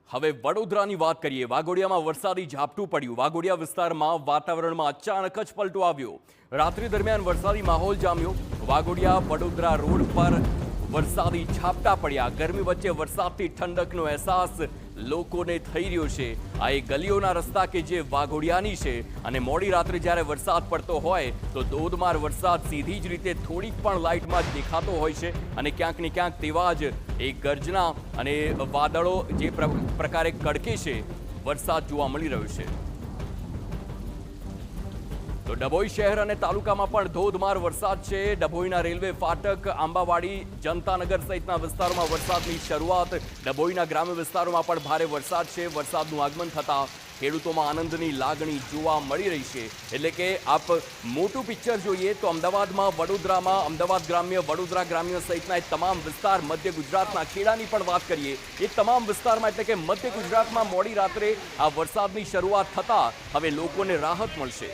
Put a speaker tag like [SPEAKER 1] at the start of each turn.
[SPEAKER 1] હવે વડોદરાની વાત કરીએ। વાઘોડિયામાં વરસાદી ઝાપટું પડ્યું। વાઘોડિયા વિસ્તારમાં વાતાવરણમાં અચાનક જ પલટો આવ્યો। રાત્રિ દરમિયાન વરસાદી માહોલ જામ્યો। વાઘોડિયા વડોદરા રોડ પર વરસાદી ઝાપટા પડ્યા। ગરમી વચ્ચે વરસાદથી ઠંડકનો અહેસાસ લોકોને થઈ રહ્યો છે। આ એ ગલીઓના રસ્તા કે જે વાઘોડિયાની છે અને મોડી રાત્રે જ્યારે વરસાદ પડતો હોય તો ધોધમાર વરસાદ સીધી જ રીતે થોડીક પણ લાઇટમાં જ દેખાતો હોય છે અને ક્યાંક ને ક્યાંક તેવા જ એક ગર્જના અને વાદળો જે પ્રકારે કડકે છે વરસાદ જોવા મળી રહ્યો છે। તો ડભોઈ શહેર અને તાલુકામાં પણ ધોધમાર વરસાદ છે। ડભોઈના રેલવે ફાટક, આંબાવાડી, જનતાનગર સહિતના વિસ્તારોમાં વરસાદની શરૂઆત। ડભોઈના ગ્રામ્ય વિસ્તારોમાં પણ ભારે વરસાદ છે। વરસાદનું આગમન થતાં ખેડૂતોમાં આનંદની લાગણી જોવા મળી રહી છે। એટલે કે આપ મોટું પિક્ચર જોઈએ તો અમદાવાદમાં, વડોદરામાં, અમદાવાદ ગ્રામ્ય, વડોદરા ગ્રામ્ય સહિતના એ તમામ વિસ્તાર, મધ્ય ગુજરાતના ખેડાની પણ વાત કરીએ, એ તમામ વિસ્તારમાં એટલે કે મધ્ય ગુજરાતમાં મોડી રાત્રે આ વરસાદની શરૂઆત થતાં હવે લોકોને રાહત મળશે।